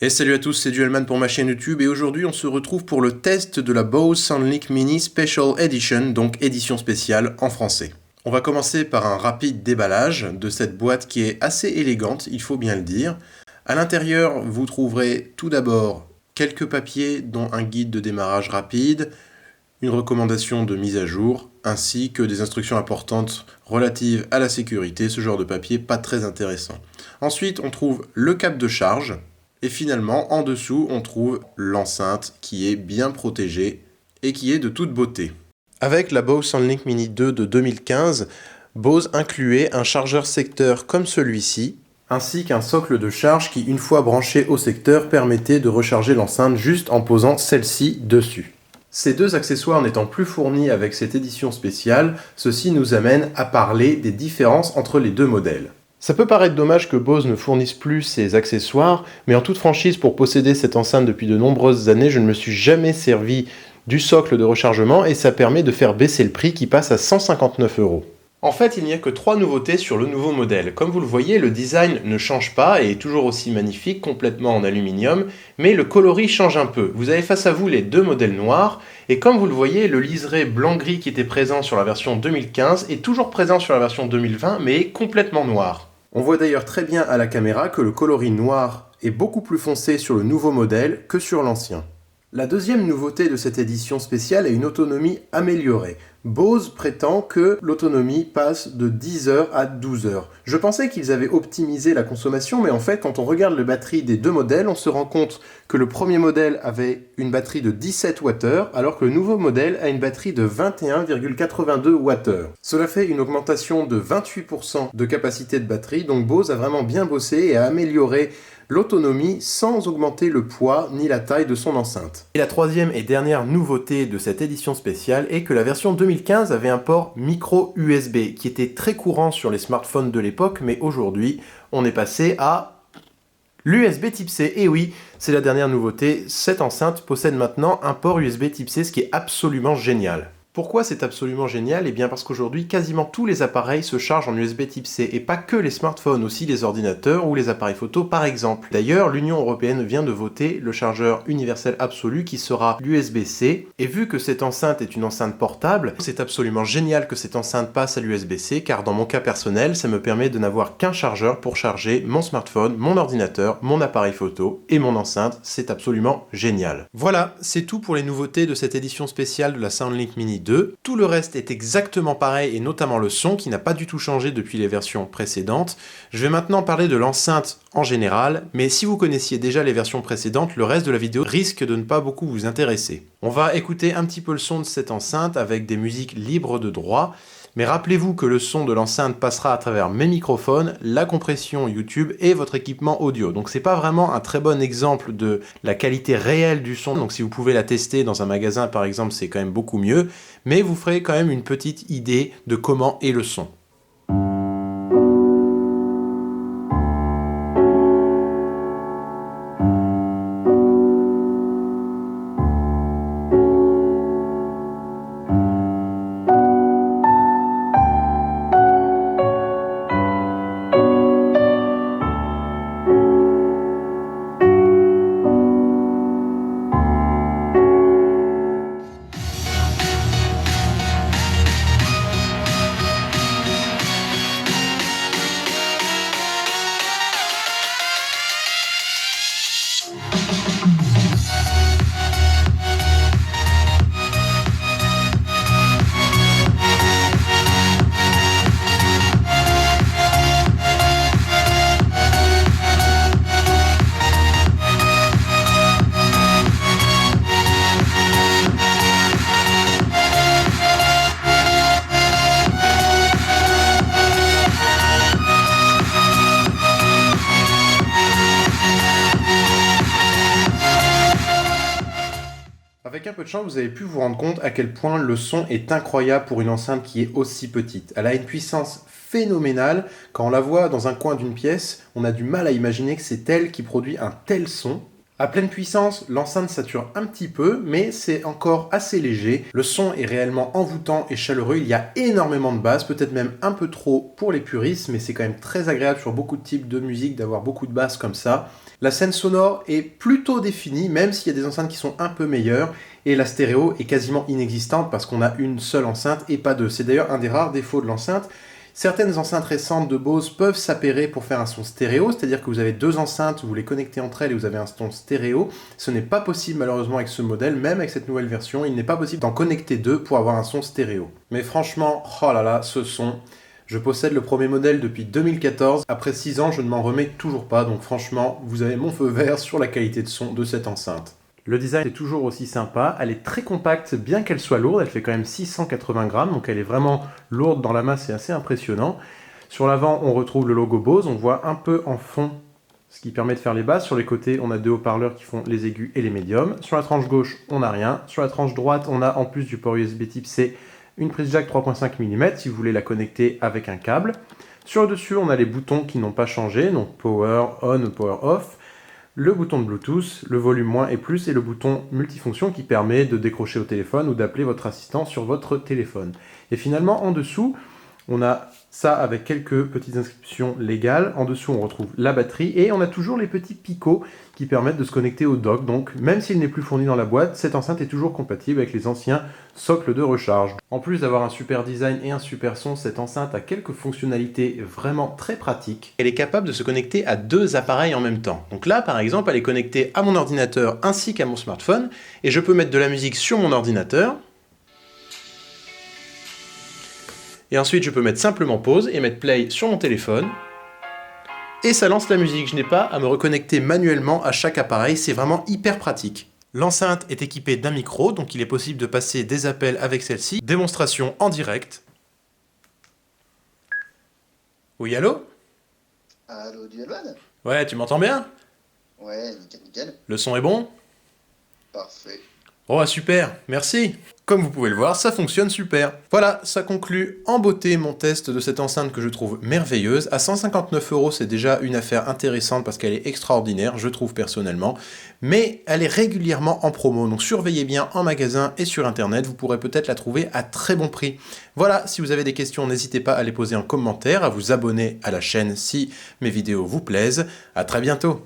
Et salut à tous, c'est Duelman pour ma chaîne YouTube et aujourd'hui on se retrouve pour le test de la Bose SoundLink Mini Special Edition, donc édition spéciale en français. On va commencer par un rapide déballage de cette boîte qui est assez élégante, il faut bien le dire. À l'intérieur, vous trouverez tout d'abord quelques papiers dont un guide de démarrage rapide, une recommandation de mise à jour, ainsi que des instructions importantes relatives à la sécurité, ce genre de papier pas très intéressant. Ensuite, on trouve le câble de charge. Et finalement, en dessous, on trouve l'enceinte qui est bien protégée et qui est de toute beauté. Avec la Bose SoundLink Mini 2 de 2015, Bose incluait un chargeur secteur comme celui-ci, ainsi qu'un socle de charge qui, une fois branché au secteur, permettait de recharger l'enceinte juste en posant celle-ci dessus. Ces deux accessoires n'étant plus fournis avec cette édition spéciale, ceci nous amène à parler des différences entre les deux modèles. Ça peut paraître dommage que Bose ne fournisse plus ces accessoires, mais en toute franchise, pour posséder cette enceinte depuis de nombreuses années, je ne me suis jamais servi du socle de rechargement et ça permet de faire baisser le prix qui passe à 159 €. En fait, il n'y a que 3 nouveautés sur le nouveau modèle. Comme vous le voyez, le design ne change pas et est toujours aussi magnifique, complètement en aluminium, mais le coloris change un peu. Vous avez face à vous les deux modèles noirs, et comme vous le voyez, le liseré blanc-gris qui était présent sur la version 2015 est toujours présent sur la version 2020, mais est complètement noir. On voit d'ailleurs très bien à la caméra que le coloris noir est beaucoup plus foncé sur le nouveau modèle que sur l'ancien. La deuxième nouveauté de cette édition spéciale est une autonomie améliorée. Bose prétend que l'autonomie passe de 10 heures à 12 heures. Je pensais qu'ils avaient optimisé la consommation, mais en fait, quand on regarde les batteries des deux modèles, on se rend compte que le premier modèle avait une batterie de 17 Wh, alors que le nouveau modèle a une batterie de 21,82 Wh. Cela fait une augmentation de 28% de capacité de batterie, donc Bose a vraiment bien bossé et a amélioré l'autonomie sans augmenter le poids ni la taille de son enceinte. Et la troisième et dernière nouveauté de cette édition spéciale est que la version 2015 avait un port micro USB qui était très courant sur les smartphones de l'époque, mais aujourd'hui on est passé à l'USB type C. Et oui, c'est la dernière nouveauté, cette enceinte possède maintenant un port USB type C, ce qui est absolument génial. Pourquoi c'est absolument génial? Eh bien parce qu'aujourd'hui, quasiment tous les appareils se chargent en USB type C, et pas que les smartphones, aussi les ordinateurs ou les appareils photo par exemple. D'ailleurs, l'Union européenne vient de voter le chargeur universel absolu qui sera l'USB-C, et vu que cette enceinte est une enceinte portable, c'est absolument génial que cette enceinte passe à l'USB-C, car dans mon cas personnel, ça me permet de n'avoir qu'un chargeur pour charger mon smartphone, mon ordinateur, mon appareil photo et mon enceinte, c'est absolument génial. Voilà, c'est tout pour les nouveautés de cette édition spéciale de la SoundLink Mini 2. Tout le reste est exactement pareil et notamment le son qui n'a pas du tout changé depuis les versions précédentes. Je vais maintenant parler de l'enceinte en général, mais si vous connaissiez déjà les versions précédentes, le reste de la vidéo risque de ne pas beaucoup vous intéresser. On va écouter un petit peu le son de cette enceinte avec des musiques libres de droit. Mais rappelez-vous que le son de l'enceinte passera à travers mes microphones, la compression YouTube et votre équipement audio. Donc c'est pas vraiment un très bon exemple de la qualité réelle du son. Donc si vous pouvez la tester dans un magasin par exemple, c'est quand même beaucoup mieux. Mais vous ferez quand même une petite idée de comment est le son. Avec un peu de chance, vous avez pu vous rendre compte à quel point le son est incroyable pour une enceinte qui est aussi petite. Elle a une puissance phénoménale. Quand on la voit dans un coin d'une pièce, on a du mal à imaginer que c'est elle qui produit un tel son. À pleine puissance, l'enceinte sature un petit peu, mais c'est encore assez léger. Le son est réellement envoûtant et chaleureux. Il y a énormément de basses, peut-être même un peu trop pour les puristes, mais c'est quand même très agréable sur beaucoup de types de musique d'avoir beaucoup de basses comme ça. La scène sonore est plutôt définie, même s'il y a des enceintes qui sont un peu meilleures, et la stéréo est quasiment inexistante parce qu'on a une seule enceinte et pas deux. C'est d'ailleurs un des rares défauts de l'enceinte. Certaines enceintes récentes de Bose peuvent s'appairer pour faire un son stéréo, c'est-à-dire que vous avez deux enceintes, vous les connectez entre elles et vous avez un son stéréo. Ce n'est pas possible malheureusement avec ce modèle, même avec cette nouvelle version, il n'est pas possible d'en connecter deux pour avoir un son stéréo. Mais franchement, oh là là, ce son... Je possède le premier modèle depuis 2014, après 6 ans je ne m'en remets toujours pas, donc franchement, vous avez mon feu vert sur la qualité de son de cette enceinte. Le design est toujours aussi sympa, elle est très compacte bien qu'elle soit lourde, elle fait quand même 680 grammes, donc elle est vraiment lourde dans la main, c'est assez impressionnant. Sur l'avant, on retrouve le logo Bose, on voit un peu en fond ce qui permet de faire les basses. Sur les côtés, on a deux haut-parleurs qui font les aigus et les médiums. Sur la tranche gauche, on n'a rien. Sur la tranche droite, on a en plus du port USB type C, une prise jack 3.5 mm si vous voulez la connecter avec un câble. Sur le dessus, on a les boutons qui n'ont pas changé, donc Power On ou Power Off, le bouton de Bluetooth, le volume moins et plus, et le bouton multifonction qui permet de décrocher au téléphone ou d'appeler votre assistant sur votre téléphone. Et finalement, en dessous, on a ça avec quelques petites inscriptions légales. En dessous, on retrouve la batterie et on a toujours les petits picots qui permettent de se connecter au dock. Donc, même s'il n'est plus fourni dans la boîte, cette enceinte est toujours compatible avec les anciens socles de recharge. En plus d'avoir un super design et un super son, cette enceinte a quelques fonctionnalités vraiment très pratiques. Elle est capable de se connecter à deux appareils en même temps. Donc là, par exemple, elle est connectée à mon ordinateur ainsi qu'à mon smartphone et je peux mettre de la musique sur mon ordinateur. Et ensuite, je peux mettre simplement pause et mettre play sur mon téléphone. Et ça lance la musique. Je n'ai pas à me reconnecter manuellement à chaque appareil. C'est vraiment hyper pratique. L'enceinte est équipée d'un micro, donc il est possible de passer des appels avec celle-ci. Démonstration en direct. Oui, allô? Allô, Duelman? Ouais, tu m'entends bien? Ouais, nickel, nickel. Le son est bon? Parfait. Oh, super, merci. Comme vous pouvez le voir, ça fonctionne super. Voilà, ça conclut en beauté mon test de cette enceinte que je trouve merveilleuse. À 159 €, c'est déjà une affaire intéressante parce qu'elle est extraordinaire, je trouve personnellement. Mais elle est régulièrement en promo, donc surveillez bien en magasin et sur internet, vous pourrez peut-être la trouver à très bon prix. Voilà, si vous avez des questions, n'hésitez pas à les poser en commentaire, à vous abonner à la chaîne si mes vidéos vous plaisent. À très bientôt.